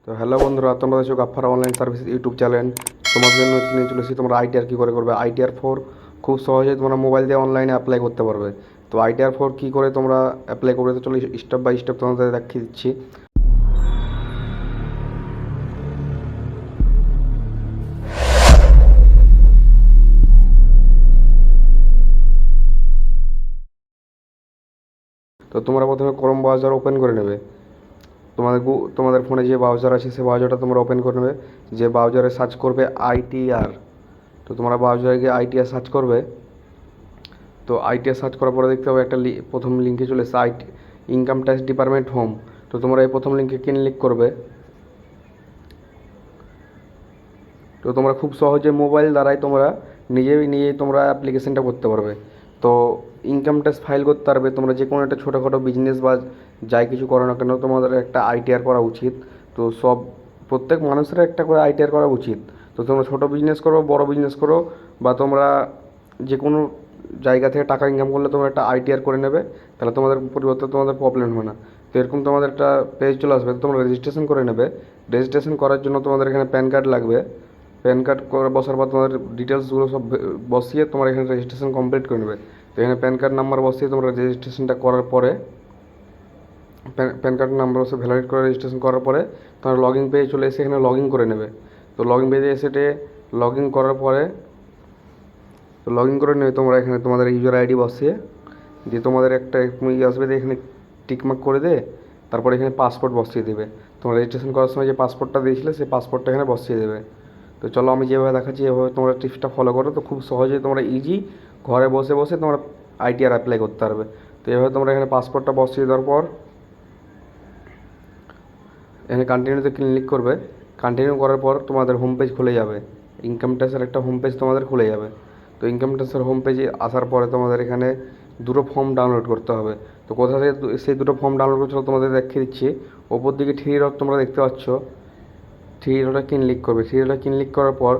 তো হ্যালো বন্ধুরা, তোমরা দেখছো Gaffar online service YouTube channel. তোমাদের জন্য নিয়ে চলেছি তোমরা আইটিআর কী করে করবে। আইটিআর 4 খুব সহজেই তোমরা মোবাইল দিয়ে অনলাইনে অ্যাপ্লাই করতে পারবে। তো আইটিআর 4 কী করে তোমরা অ্যাপ্লাই করবে, তো চলো স্টেপ বাই স্টেপ তোমাদের দেখিয়ে দিচ্ছি। তো তোমরা প্রথমে ক্রোম ব্রাউজার ওপেন করে নেবে। তোমাদের ফোনে যে ব্রাউজার আছে সেই ব্রাউজারটা তোমরা ওপেন করে নেবে। যে ব্রাউজারে সার্চ করবে আইটিআর, তো তোমরা ব্রাউজারে গিয়ে আইটিআর সার্চ করবে। তো আইটিআর সার্চ করার পরে দেখতে হবে একটা প্রথম লিঙ্কে চলে এসেছে ইনকাম ট্যাক্স ডিপার্টমেন্ট হোম। তো তোমরা এই প্রথম লিঙ্কে ক্লিক করবে। তো তোমরা খুব সহজে মোবাইল দ্বারাই তোমরা নিজেই তোমরা অ্যাপ্লিকেশনটা করতে পারবে। তো ইনকাম ট্যাক্স ফাইল করতে পারবে তোমরা। যে কোনো একটা ছোটোখাটো বিজনেস বা যাই কিছু করো না কেন, তোমাদের একটা আইটিআর করা উচিত। তো প্রত্যেক মানুষের একটা করে আইটিআর করা উচিত। তো তোমরা ছোটো বিজনেস করো, বড় বিজনেস করো, বা তোমরা যে কোনো জায়গা থেকে টাকা ইনকাম করলে তোমরা একটা আইটিআর করে নেবে। তাহলে তোমাদের পরিবর্তে তোমাদের প্রবলেম হবে না। তো এরকম তোমাদের একটা পেজ চলে আসবে, তো তোমরা রেজিস্ট্রেশন করে নেবে। রেজিস্ট্রেশন করার জন্য তোমাদের এখানে প্যান কার্ড লাগবে। প্যান কার্ড করে বসার পর তোমাদের ডিটেলসগুলো সব বসিয়ে তোমার এখানে রেজিস্ট্রেশন কমপ্লিট করে নেবে। তো এখানে প্যান কার্ড নাম্বার বসিয়ে তোমরা রেজিস্ট্রেশনটা করার পরে প্যান কার্ড নাম্বার বসে ভ্যালিডেট করে রেজিস্ট্রেশন করার পরে তোমরা লগ ইন পেজে চলে এসে এখানে লগ ইন করে নেবে। তো লগ ইন পেজে এসে লগ ইন করার পরে তো লগ ইন করে নেবে তোমরা এখানে তোমাদের ইউজার আইডি বসিয়ে দিয়ে তোমাদের একটা আসবে, দিয়ে এখানে টিকমার্ক করে দে। তারপরে এখানে পাসপোর্ট বসিয়ে দেবে। তোমরা রেজিস্ট্রেশন করার সময় যে পাসপোর্টটা দিয়েছিলে সেই পাসপোর্টটা এখানে বসিয়ে দেবে। তো চলো আমি যেভাবে দেখাচ্ছি এভাবে তোমরা টিপসটা ফলো করো। তো খুব সহজেই তোমরা ইজি ঘরে বসে বসে তোমরা আইটিআর অ্যাপ্লাই করতে পারবে। তো এভাবে তোমরা এখানে পাসপোর্টটা বসিয়ে দেওয়ার পর এখানে কন্টিনিউতে ক্লিক করবে। কন্টিনিউ করার পর তোমাদের হোম পেজ খুলে যাবে। ইনকাম ট্যাক্সের একটা হোম পেজ তোমাদের খুলে যাবে। তো ইনকাম ট্যাক্সের হোম পেজে আসার পরে তোমাদের এখানে দুটো ফর্ম ডাউনলোড করতে হবে। তো কোথা থেকে সেই দুটো ফর্ম ডাউনলোড করছো তোমাদের দেখিয়ে দিচ্ছি। ওপর দিকে থ্রি ডট তোমরা দেখতে পাচ্ছ, থ্রি ডটে ক্লিক করবে। থ্রি ডটে ক্লিক করার পর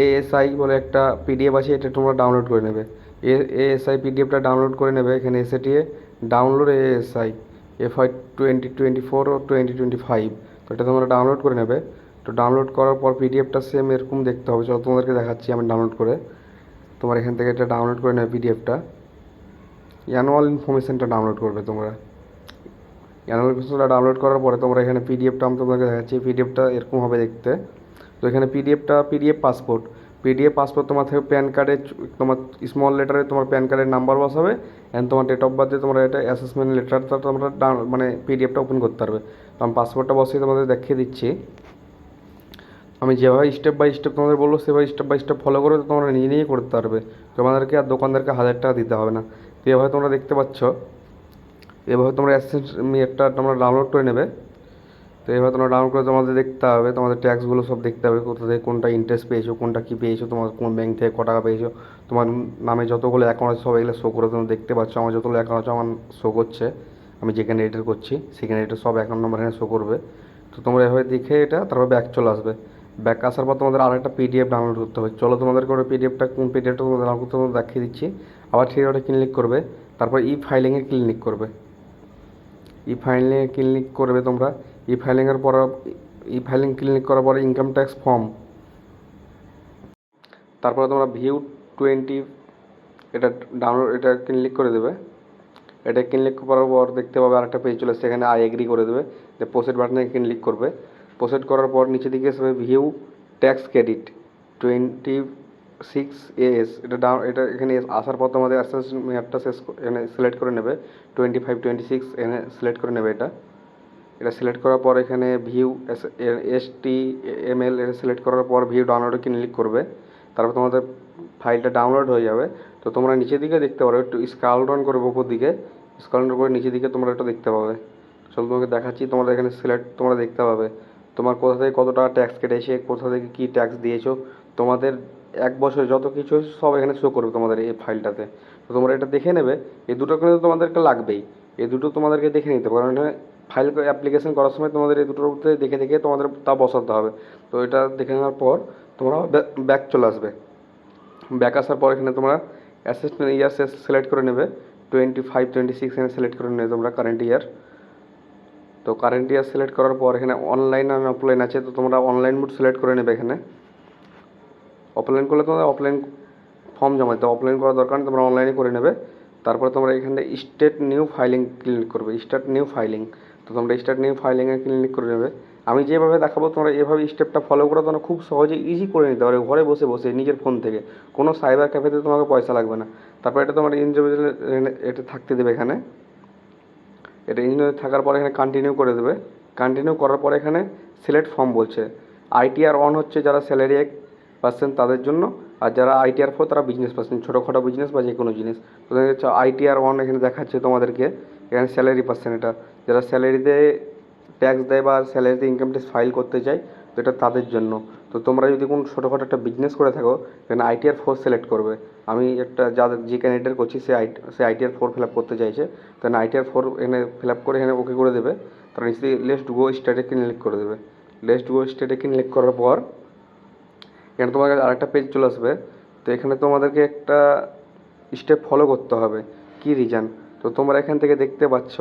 এএসআই বলে একটা পিডিএফ আছে, এটা তোমরা ডাউনলোড করে নেবে। এএসআই পিডিএফটা ডাউনলোড করে নেবে। এখানে এসএটিএ ডাউনলোড এএসআই FY 2024 ও 2025, তো এটা তোমরা ডাউনলোড করে নেবে। তো ডাউনলোড করার পর পিডিএফটা সেম এরকম দেখতে হবে। চলো তোমাদেরকে দেখাচ্ছি আমি ডাউনলোড করে। তোমার এখান থেকে এটা ডাউনলোড করে নেবে পিডিএফটা। অ্যানুয়াল ইনফরমেশনটা ডাউনলোড করবে তোমরা। অ্যানুয়াল ইনফরমেশনটা ডাউনলোড করার পরে তোমরা এখানে পিডিএফটা আমি তোমাদেরকে দেখাচ্ছি। পিডিএফটা এরকম হবে দেখতে। তো এখানে পিডিএফ পাসপোর্ট তোমার থেকে প্যান কার্ডে তোমার স্মল লেটারে তোমার প্যান কার্ডের নাম্বার বসাবে অ্যান্ড তোমার ডেট অফ বার্থে তোমরা এটা অ্যাসেসমেন্ট লেটারটা তোমরা মানে পিডিএফটা ওপেন করতে পারবে। তো আমি পাসপোর্টটা বসিয়ে তোমাদের দেখিয়ে দিচ্ছি। আমি যেভাবে স্টেপ বাই স্টেপ তোমাদের বলবো সেভাবে স্টেপ বাই স্টেপ ফলো করে তোমরা নিজেই করতে পারবে। তোমাদেরকে আর দোকানদারকে 1000 টাকা দিতে হবে না। তো এভাবে তোমরা দেখতে পাচ্ছ, এভাবে তোমরা একটা তোমরা ডাউনলোড করে নেবে। তো এবার তোমরা ডাউনলোড করে তোমাদের দেখতে হবে, তোমাদের ট্যাক্সগুলো সব দেখতে হবে, কোথা থেকে কোনটা ইন্টারেস্ট পেয়েছো, কোনটা কী পেয়েছো, তোমার কোন ব্যাংক থেকে ক টাকা পেয়েছো, তোমার নামে যতগুলো অ্যাকাউন্ট আছে সব এগুলো শো করে তোমরা দেখতে পাচ্ছ। আমার যতগুলো অ্যাকাউন্ট আছে আমার শো করছে। আমি যেখানে এডিট করছি সেখানে এটা সব অ্যাকাউন্ট নাম্বার এখানে শো করবে। তো তোমরা এভাবে দেখে এটা তারপর ব্যাক চলে আসবে। ব্যাক আসার পর তোমাদের আরেকটা পিডিএফ ডাউনলোড করতে হবে। চলো তোমাদের করে পিডিএফটা কোন পিডিএফটা তোমাদের ডাউনলোড করতে তোমাদের দেখিয়ে দিচ্ছি। আবার ঠিক ওটা ক্লিক করবে। তারপর ফাইলিংয়ে ক্লিক করবে। ফাইলিংয়ে ক্লিক করবে তোমরা। ফাইলিং ক্লিক করার পরে ইনকাম ট্যাক্স ফর্ম, তারপরে তোমরা ভিউ 20 এটা ডাউনলোড এটা ক্লিক করে দেবে। এটা ক্লিক করার পর দেখতে পাবে আরেকটা পেজ চলে আসছে, এখানে আই এগ্রি করে দেবে। প্রসেড বাটনে ক্লিক করবে। প্রসেড করার পর নিচে দিকে আসবে ভিউ ট্যাক্স ক্রেডিট 26 AS। এটা এখানে আসার পর তোমাদের আস্তে আস্তে মেয়াদটা এখানে সিলেক্ট করে নেবে। 25-26 এখানে সিলেক্ট করে নেবে। এটা সিলেক্ট করার পর এখানে ভিউ HTML এটা সিলেক্ট করার পর ভিউ ডাউনলোডে ক্লিক করবে। তারপর তোমাদের ফাইলটা ডাউনলোড হয়ে যাবে। তো তোমরা নিচের দিকে দেখতে পারো, একটু স্ক্রল ডাউন করবে উপর দিকে, স্ক্রল ডাউন করে নিচের দিকে তোমরা এটা দেখতে পাবে। চলো তোমাকে দেখাচ্ছি। তোমরা এখানে তোমরা দেখতে পাবে তোমার কোথা থেকে কত টাকা ট্যাক্স কেটেছে, কোথা থেকে কী ট্যাক্স দিয়েছো, তোমাদের 1 বছর যত কিছু হয়েছে সব এখানে শো করবে তোমাদের এই ফাইলটাতে। তো তোমরা এটা দেখে নেবে। এই দুটো কিন্তু তোমাদেরকে লাগবেই, এই দুটো তোমাদেরকে দেখে নিতে হবে, কারণ ফাইল অ্যাপ্লিকেশন করার সময় তোমাদের এই দুটোর মধ্যে দেখে দেখে তোমাদের তা বসাতে হবে। তো এটা দেখে নেওয়ার পর তোমরা ব্যাক চলে আসবে। ব্যাক আসার পর এখানে তোমরা অ্যাসেসমেন্ট ইয়ার সিলেক্ট করে নেবে। 25-26 এখানে সিলেক্ট করে নেবে তোমরা কারেন্ট ইয়ার। তো কারেন্ট ইয়ার সিলেক্ট করার পর এখানে অনলাইন আর অফলাইন আছে, তো তোমরা অনলাইন মোড সিলেক্ট করে নেবে। এখানে অফলাইন করলে তোমরা অফলাইন ফর্ম জমা দিতে, অফলাইন করার দরকার নেই, তোমরা অনলাইনে করে নেবে। তারপরে তোমরা এখানে স্টার্ট নিউ ফাইলিং ক্লিক করবে, স্টার্ট নিউ ফাইলিং। তো তোমরা স্টার্ট নিউ ফাইলিংয়ে ক্লিক করে নেবে। আমি যেভাবে দেখাবো তোমরা এভাবে স্টেপটা ফলো করে তোমরা খুব সহজে ইজি করে নিতে পারবে ঘরে বসে বসে নিজের ফোন থেকে। কোনো সাইবার ক্যাফেতে তোমাকে পয়সা লাগবে না। তারপর এটা তোমার ইন্ডিভিজুয়াল এটা থাকতে দেবে এখানে। এটা ইন্ডিভিজুয়াল থাকার পরে এখানে কন্টিনিউ করে দেবে। কন্টিনিউ করার পরে এখানে সিলেক্ট ফর্ম বলছে। আইটিআর অন হচ্ছে যারা স্যালারি পার্সেন্ট তাদের জন্য, আর যারা আইটিআর ফোর তারা বিজনেস পার্সেন্ট, ছোটোখাটো বিজনেস বা যে কোনো জিনিস। তো হচ্ছে আইটিআর ওয়ান এখানে দেখাচ্ছে তোমাদেরকে, এখানে স্যালারি পার্সেন্ট, এটা যারা স্যালারিতে ট্যাক্স দেয় বা স্যালারিতে ইনকাম ট্যাক্স ফাইল করতে চায়, তো এটা তাদের জন্য। তো তোমরা যদি কোনো ছোটোখাটো একটা বিজনেস করে থাকো এখানে আইটিআর ফোর সিলেক্ট করবে। আমি একটা যাদের যে ক্যান্ডিডেট করছি সে আইটিআর ফোর ফিল আপ করতে চাইছে, তো আইটিআর ফোর এখানে ফিল আপ করে এখানে ওকে করে দেবে। তারপর নিচে লেটস গো স্টার্টে ক্লিক করে দেবে। লেটস গো স্টার্টে ক্লিক করার পর এখানে তোমার কাছে আরেকটা পেজ চলে আসবে। তো এখানে তোমাদেরকে একটা স্টেপ ফলো করতে হবে। কি রিজন? তো তোমরা এখান থেকে দেখতে পাচ্ছ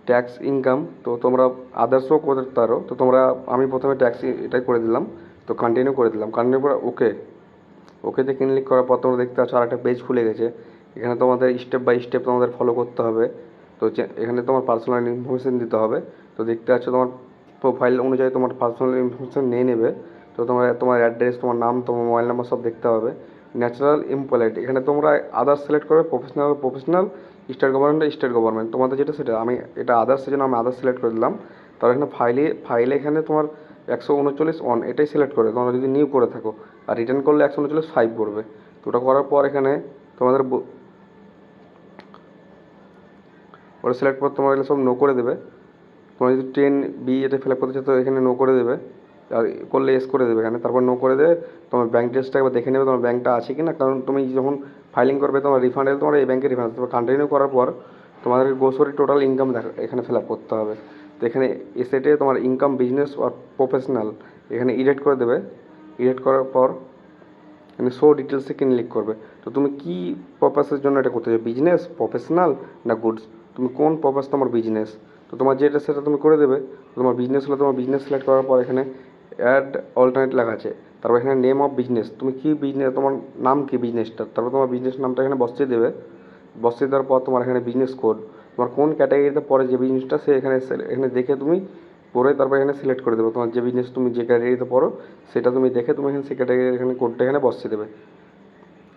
ট্যাক্স ইনকাম, তো তোমরা আদার্সও করতে পারো। তো তোমরা আমি প্রথমে ট্যাক্স এটাই করে দিলাম, তো কন্টিনিউ করে দিলাম। কন্টিনিউ করে ওকেতে ক্লিক করার পর তোমরা দেখতে পাচ্ছ আরেকটা পেজ খুলে গেছে। এখানে তোমাদের স্টেপ বাই স্টেপ তোমাদের ফলো করতে হবে। তো এখানে তোমার পার্সোনাল ইনফরমেশান দিতে হবে। তো দেখতে পাচ্ছ তোমার প্রোফাইল অনুযায়ী তোমার পার্সোনাল ইনফরমেশান নিয়ে নেবে। তো তোমার অ্যাড্রেস, তোমার নাম, তোমার মোবাইল নাম্বার সব দেখতে হবে। ন্যাচারাল এমপ্লয়েড এখানে তোমরা আদার্স সিলেক্ট করবে, প্রফেশনাল, স্টেট গভর্নমেন্ট তোমাদের যেটা সেটা। আমি এটা আদার্সের জন্য আমি আদার্স সিলেক্ট করে দিলাম। তারপর এখানে ফাইলে এখানে তোমার 139 অন এটাই সিলেক্ট করে তোমরা যদি নিউ করে থাকো, আর রিটার্ন করলে 139(5) করবে। তো ওটা করার পর এখানে তোমাদের ওটা সিলেক্ট করে তোমরা এগুলো সব নো করে দেবে। তোমরা যদি 10B এটা ফিল আপ করতে চাও তো এখানে নো করে দেবে, আর করলে এস করে দেবে এখানে। তারপর নো করে দেবে। তোমার ব্যাঙ্ক ডিটেলসটা একবার দেখে নেবে তোমার ব্যাঙ্কটা আছে কি না, কারণ তুমি যখন ফাইলিং করবে তোমার রিফান্ড এলে তোমার এই ব্যাঙ্কে রিফান্ড। তারপর কন্টিনিউ করার পর তোমাদেরকে গ্রোসারি টোটাল ইনকাম এখানে ফিল আপ করতে হবে। তো এখানে এসেটে তোমার ইনকাম বিজনেস আর প্রফেশনাল এখানে এডিট করে দেবে। এডিট করার পর এখানে শো ডিটেলসে ক্লিক করবে। তো তুমি কি পারপাসের জন্য এটা করতে চাও, বিজনেস, প্রফেশনাল না গুডস, তুমি কোন পারপাস তোমার বিজনেস, তো তোমার যেটা সেটা তুমি করে দেবে। তোমার বিজনেস হলে তোমার বিজনেস সিলেক্ট করার পর এখানে অ্যাড অল্টারনেট লেখা আছে। তারপর এখানে নেম অফ বিজনেস, তুমি কি বিজনেস, তোমার নাম কি বিজনেসটা, তারপর তোমার বিজনেস নামটা এখানে বসিয়ে দেবে। বসিয়ে দেওয়ার পর তোমার এখানে বিজনেস কোড, তোমার কোন ক্যাটাগরিতে পড়ে যে বিজনেসটা সে এখানে দেখে তুমি পড়ে তারপর এখানে সিলেক্ট করে দেবে। তোমার যে বিজনেস তুমি যে ক্যাটাগরিতে পড়ো সেটা তুমি দেখে তুমি এখানে সেই ক্যাটাগরি এখানে কোডটা এখানে বসিয়ে দেবে।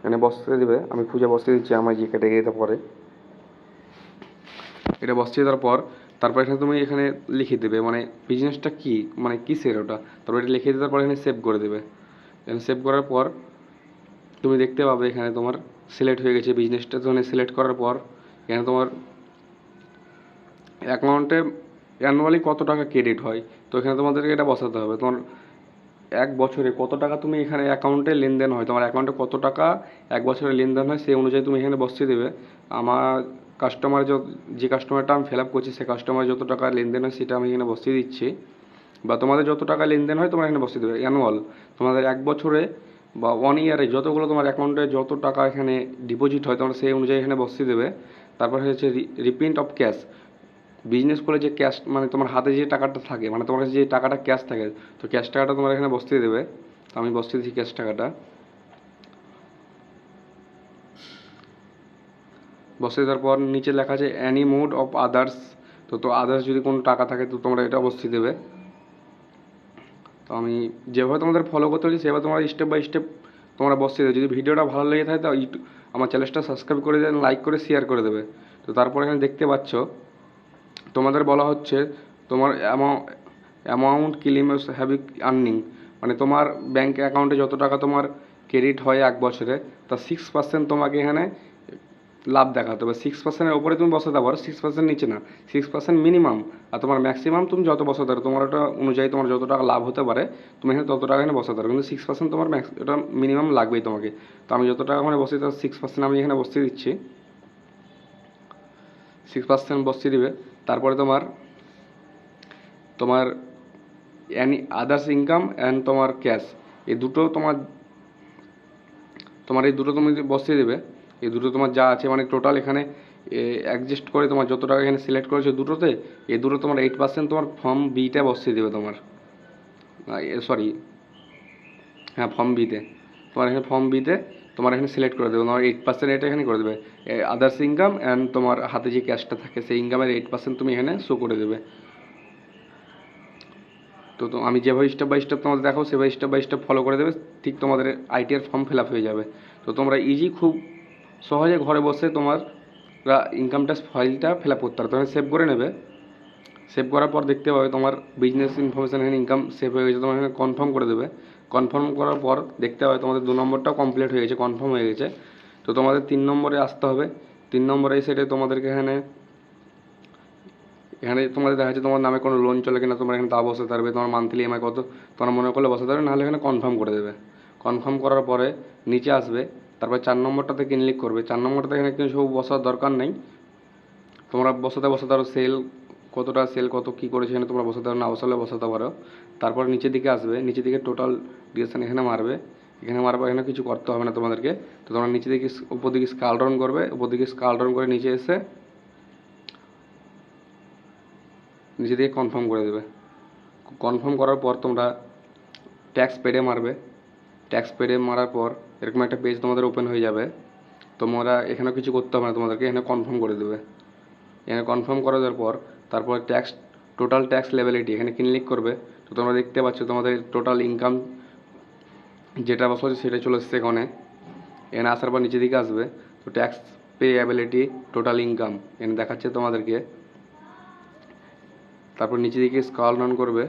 এখানে বসিয়ে দেবে, আমি খুঁজে বসিয়ে দিচ্ছি আমার যে ক্যাটাগরিতে পড়ে। এটা বসিয়ে দেওয়ার পর তারপর এখানে তুমি এখানে লিখে দেবে মানে বিজনেসটা কী, মানে কিসের ওটা। তারপর এটা লিখে দেওয়ার পর এখানে সেভ করে দেবে। এখানে সেভ করার পর তুমি দেখতে পাবে এখানে তোমার সিলেক্ট হয়ে গেছে বিজনেসটা। তো এখানে সিলেক্ট করার পর এখানে তোমার অ্যাকাউন্টে অ্যানুয়ালি কত টাকা ক্রেডিট হয়, তো এখানে তোমাদেরকে এটা বসাতে হবে। তোমার এক বছরে কত টাকা তুমি এখানে অ্যাকাউন্টে লেনদেন হয়, তোমার অ্যাকাউন্টে কত টাকা এক বছরে লেনদেন হয় সেই অনুযায়ী তুমি এখানে বসিয়ে দেবে। আমার কাস্টমার যে কাস্টমারটা আমি ফিল আপ করছি সে কাস্টমার যত টাকা লেনদেন হয় সেটা আমি এখানে বসিয়ে দিচ্ছি, বা তোমাদের যত টাকা লেনদেন হয় তোমরা এখানে বসিয়ে দেবে। অ্যানুয়াল তোমাদের এক বছরে বা 1 ইয়ারে যতগুলো তোমার অ্যাকাউন্টে যত টাকা এখানে ডিপোজিট হয় তোমরা সেই অনুযায়ী এখানে বসিয়ে দেবে। তারপর হচ্ছে রিপ্রিন্ট অফ ক্যাশ, বিজনেস করে যে ক্যাশ মানে তোমার হাতে যে টাকাটা থাকে, মানে তোমার কাছে যে টাকাটা ক্যাশ থাকে, তো ক্যাশ টাকাটা তোমরা এখানে বসিয়ে দেবে। তো আমি বসিয়ে দিচ্ছি ক্যাশ টাকাটা। বসিয়ে দেওয়ার পর নিচে লেখা আছে অ্যানি মোড অফ আদার্স, তো আদার্স যদি কোনো টাকা থাকে তো তোমরা এটা অবশ্যই দেবে। তো আমি যেভাবে তোমাদের ফলো করতে হচ্ছে সেভাবে তোমরা স্টেপ বাই স্টেপ তোমরা বসিয়ে দেবে। যদি ভিডিওটা ভালো লেগে থাকে তো আমার চ্যানেলটা সাবস্ক্রাইব করে দেবেন, লাইক করে শেয়ার করে দেবে। তো তারপর এখানে দেখতে পাচ্ছ তোমাদের বলা হচ্ছে তোমার অ্যামাউন্ট ক্লেমস হ্যাভ আর্নিং, মানে তোমার ব্যাঙ্ক অ্যাকাউন্টে যত টাকা তোমার ক্রেডিট হয় এক বছরে তার 6% তোমাকে এখানে লাভ দেখাতে হবে। 6%-এর ওপরে তুমি বসাতে পারো, 6% নিচে না, 6% মিনিমাম। আর তোমার ম্যাক্সিমাম তুমি যত বসাতে পারো তোমার ওটা অনুযায়ী তোমার যত টাকা লাভ হতে পারে তুমি এখানে তত টাকা এখানে বসাতে পারো, কিন্তু 6% তোমার এটা মিনিমাম লাগবেই তোমাকে। তো আমি যত টাকা মানে বসিয়ে তার 6% আমি এখানে বসিয়ে দিচ্ছি। 6% বসিয়ে দিবে। তারপরে তোমার তোমার আদার্স ইনকাম অ্যান্ড তোমার ক্যাশ, এই দুটো তোমার এই দুটো তুমি বসিয়ে দেবে। এই দুটো তোমার যা আছে মানে টোটাল এখানে অ্যাডজাস্ট করে তোমার যত টাকা এখানে সিলেক্ট করেছো দুটোতে, এই দুটো তোমার 8% তোমার ফর্ম বিটা বসিয়ে দেবে তোমার, সরি, হ্যাঁ ফর্ম বিতে, তোমার এখানে ফর্ম বিতে তোমার এখানে সিলেক্ট করে দেবে, তোমার 8% এটা এখানে করে দেবে, আদার্স ইনকাম অ্যান্ড তোমার হাতে যে ক্যাশটা থাকে সেই ইনকামের 8% তুমি এখানে শো করে দেবে। তো আমি যেভাবে স্টেপ বাই স্টেপ তোমাদের দেখাবো সেভাবে স্টেপ বাই স্টেপ ফলো করে দেবে, ঠিক তোমাদের আইটিআর ফর্ম ফিল আপ হয়ে যাবে। তো তোমরা ইজি খুব সহজে ঘরে বসে তোমার ইনকাম ট্যাক্স ফাইলটা ফিল আপ করতে পারো। তুমি সেভ করে নেবে, সেভ করার পর দেখতে পাবে তোমার বিজনেস ইনফরমেশান এখানে ইনকাম সেভ হয়ে গেছে, তোমার এখানে কনফার্ম করে দেবে। কনফার্ম করার পর দেখতে পাবে তোমাদের 2 নম্বরটাও কমপ্লিট হয়ে গেছে, কনফার্ম হয়ে গেছে। তো তোমাদের 3 নম্বরে আসতে হবে। 3 নম্বরে এই সাইডে তোমাদেরকে এখানে তোমাদের দেখা যাচ্ছে তোমার নামে কোনো লোন চলে কিনা, তোমরা এখানে তা বসাতে পারবে, তোমার মান্থলি ইএমআই কত তোমরা মনে করলে বসাতে পারবে, নাহলে এখানে কনফার্ম করে দেবে। কনফার্ম করার পরে নিচে আসবে, তারপর 4 নম্বরটাতে ক্লিক করবে। 4 নম্বরটাতে এখানে কিছু বসার দরকার নেই, তোমরা বসাতে পারো সেল কতটা, সেল কত কী করেছে এখানে তোমরা বসাতে পারো, না বসালে বসাতে পারো। তারপর নিচের দিকে আসবে, নিচের দিকে টোটাল ডিউরেশন এখানে মারবে, এখানে মারবে, এখানে কিছু করতে হবে না তোমাদেরকে। তো তোমরা নিচে দিকে উপর দিকে স্ক্রল ডাউন করবে, উপর দিকে স্ক্রল ডাউন করে নিচে এসে নিচে দিকে কনফার্ম করে দেবে। কনফার্ম করার পর তোমরা ট্যাক্স পেডে মারবে, ট্যাক্স পেডে মারার পর এরকম একটা পেজ তোমাদের ওপেন হয়ে যাবে। তোমরা এখানে কিছু করতে হবে না, তোমাদেরকে এখানে কনফার্ম করে দেবে। এখানে কনফার্ম করে দেওয়ার পর তারপর ট্যাক্স টোটাল ট্যাক্স লেভেলিটি এখানে ক্লিক করবে। তো তোমরা দেখতে পাচ্ছ তোমাদের টোটাল ইনকাম যেটা বছর সেটা চলে এসছে এখানে। এখানে আসার পর নিচের দিকে আসবে, তো tax pay ability total income এখানে দেখাচ্ছে তোমাদেরকে। তারপর নিচে দিকে স্ক্রল ডাউন করবে,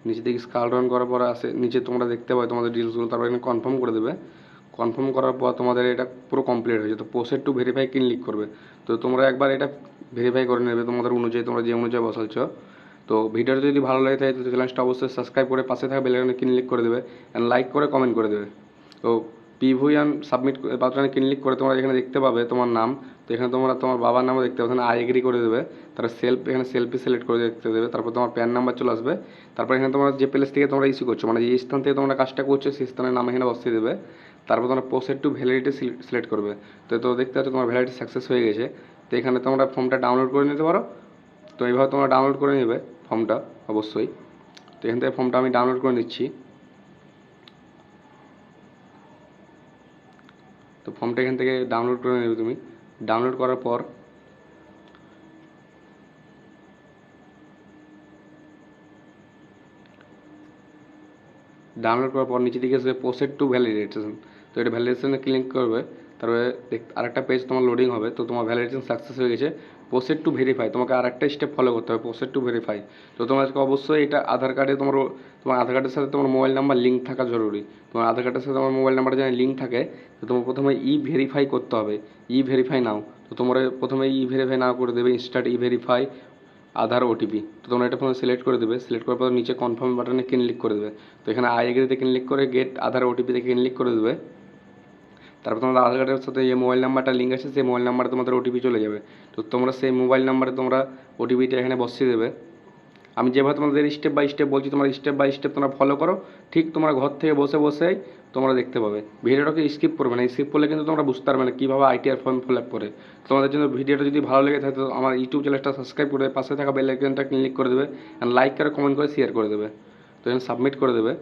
নিচে দিকে স্ক্রল ডাউন করার পর আসে নিচে তোমরা দেখতে পাবে তোমাদের ডিটেলসগুলো, তারপর এখানে কনফার্ম করে দেবে। কনফার্ম করার পর তোমাদের এটা পুরো কমপ্লিট হয়েছে। তো প্রসেড টু ভেরিফাই ক্লিক করবে। তো তোমরা একবার এটা ভেরিফাই করে নেবে তোমাদের অনুযায়ী, তোমরা যে অনুযায়ী বসাচ্ছ। তো ভিডিওটা যদি ভালো লাগে থাকে তো চ্যানেলটা অবশ্যই সাবস্ক্রাইব করে পাশে থাকা বেল আইকনে ক্লিক করে দেবে অ্যান্ড লাইক করে কমেন্ট করে দেবে। তো পিভিয়ান সাবমিট বাটনে ক্লিক করে তোমরা এখানে দেখতে পাবে তোমার নাম। তো এখানে তোমরা তোমার বাবার নামও দেখতে পাবে, আই এগ্রি করে দেবে। তারপর এখানে সেলফি সিলেক্ট করে দেখতে দেবে, তারপর তোমার প্যান নাম্বার চলে আসবে। তারপর এখানে তোমরা যে প্লেস থেকে তোমরা ইস্যু করছো, মানে যে স্থান থেকে তোমরা কাজটা করছো সেই স্থানের নাম এখানে বসিয়ে দেবে। তারপর তোমরা প্রসেড টু ভ্যালিডিটি সিলেক্ট করবে। তো দেখতে পাচ্ছ তোমার ভ্যালিডিটি সাকসেস হয়ে গেছে। তো এখানে তোমরা ফর্মটা ডাউনলোড করে নিতে পারো। তো এইভাবে তোমরা ডাউনলোড করে নেবে ফর্মটা অবশ্যই। তো এখান থেকে ফর্মটা আমি ডাউনলোড করে নিচ্ছি। তো ফর্মটা এখান থেকে ডাউনলোড করে নেবে তুমি। ডাউনলোড করার পর নিচে দিকে আসবে প্রসেড টু ভ্যালিডেশন। তো এটা ভ্যালিডেশনে ক্লিক করবে, তারপরে আরেকটা পেজ তোমার লোডিং হবে। তো তোমার ভ্যালিডেশন সাকসেস হয়ে গেছে। প্রসেড টু ভেরিফাই, তোমাকে আরেকটা স্টেপ ফলো করতে হবে, প্রসেড টু ভেরিফাই। তো তোমাকে অবশ্যই এটা আধার কার্ডে তোমার আধার কার্ডের সাথে তোমার মোবাইল নাম্বার লিঙ্ক থাকা জরুরি। তোমার আধার কার্ডের সাথে তোমার মোবাইল নাম্বার যেন লিঙ্ক থাকে, তো তোমার প্রথমে ভেরিফাই করতে হবে, ভেরিফাই নাও। তো তোমরা প্রথমে ভেরিফাই নাও করে দেবে, স্টার্ট ভেরিফাই আধার ওটিপি। তো তোমরা এটা ফোনে সিলেক্ট করে দেবে, সিলেক্ট করার পর নিচে কনফার্ম বাটনে ক্লিক করে দেবে। তো এখানে আই এগ্রিতে ক্লিক করে গেট আধার ওটিপিতে ক্লিক করে দেবে। তারপর তোমাদের আধার কার্ডের সাথে যে মোবাইল নাম্বারটা লিঙ্ক আছে সেই মোবাইল নাম্বারে তোমাদের ওটিপি চলে যাবে। তো তোমরা সেই মোবাইল নাম্বারে তোমরা ওটিপিটা এখানে বসিয়ে দেবে। আমি যেভাবে তোমাদের স্টেপ বাই স্টেপ বলছি তোমরা স্টেপ বাই স্টেপ তোমরা ফলো করো, ঠিক তোমরা ঘর থেকে বসে বসেই তোমরা দেখতে পাবে। ভিডিওটাকে স্কিপ করবে না, স্কিপ করলে কিন্তু তোমরা বুঝতে পারবে না কীভাবে আইটিআর ফর্ম ফিল আপ করে। তোমাদের জন্য ভিডিওটা যদি ভালো লেগে থাকে তো আমার ইউটিউব চ্যানেলটা সাবস্ক্রাইব করে পাশে থাকা বেল আইকনটা ক্লিক করে দেবে অ্যান্ড লাইক করে কমেন্ট করে শেয়ার করে দেবে। তো এখানে সাবমিট করে দেবে।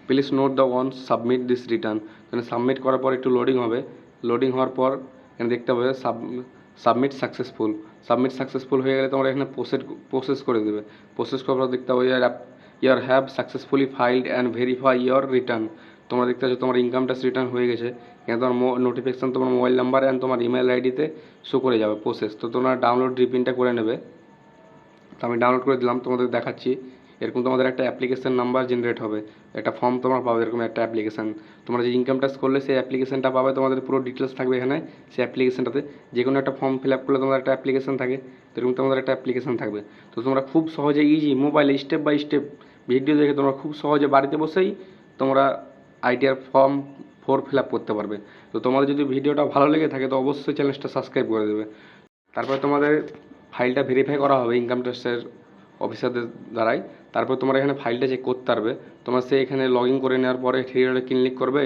Please note the one submit this return. এখানে সাবমিট করার পর একটু লোডিং হবে, লোডিং হওয়ার পর এখানে দেখতে পাবে সাবমিট সাকসেসফুল। সাবমিট সাকসেসফুল হয়ে গেলে তোমরা এখানে প্রসেস করে দেবে। প্রসেস করার পর দেখতে পাবে you have successfully filed and verify your return. তোমরা দেখতে পাচ্ছ তোমার ইনকাম ট্যাক্স রিটার্ন হয়ে গেছে। এখানে তোমার নোটিফিকেশান তোমার মোবাইল নাম্বার অ্যান্ড তোমার ইমেল আইডিতে শো করে যাবে প্রসেস। তো তোমরা ডাউনলোড রিপ্রিন্টটা করে নেবে। তো আমি ডাউনলোড করে দিলাম, তোমাদের দেখাচ্ছি। এরকম তোমাদের একটা অ্যাপ্লিকেশন নাম্বার জেনারেট হবে, একটা ফর্ম তোমরা পাবে, এরকম একটা অ্যাপ্লিকেশান। তোমরা যে ইনকাম ট্যাক্স করলে সেই অ্যাপ্লিকেশানটা পাবে, তোমাদের পুরো ডিটেলস থাকবে এখানে সেই অ্যাপ্লিকেশানটাতে। যে কোনো একটা ফর্ম ফিল আপ করলে তোমাদের একটা অ্যাপ্লিকেশান থাকে, এরকম তোমাদের একটা অ্যাপ্লিকেশান থাকবে। তো তোমরা খুব সহজে ইজি মোবাইলে স্টেপ বাই স্টেপ ভিডিও দেখে তোমরা খুব সহজে বাড়িতে বসেই তোমরা আইটিআর ফর্ম 4 ফিল আপ করতে পারবে। তো তোমাদের যদি ভিডিওটা ভালো লেগে থাকে তো অবশ্যই চ্যানেলটা সাবস্ক্রাইব করে দেবে। তারপরে তোমাদের ফাইলটা ভেরিফাই করা হবে ইনকাম ট্যাক্সের অফিসারদের দ্বারাই। তারপর তোমার এখানে ফাইলটা চেক করতে পারবে। তোমার সে এখানে লগ ইন করে নেওয়ার পরে থ্রি ডটে ক্লিক করবে।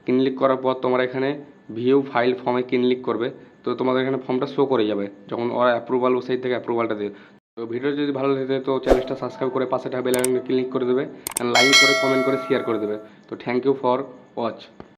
ক্লিক করার পর তোমার এখানে ভিউ ফাইল ফর্মে ক্লিক করবে। তো তোমাদের এখানে ফর্মটা শো করে যাবে যখন ওরা অ্যাপ্রুভাল ওয়েবসাইট থেকে অ্যাপ্রুভালটা দেবে। তো ভিডিও যদি ভালো লাগে তো চ্যানেলটা সাবস্ক্রাইব করে পাশে থাকা বেল আইকনে ক্লিক করে দেবে, লাইক করে কমেন্ট করে শেয়ার করে দেবে। তো থ্যাংক ইউ ফর ওয়াচ।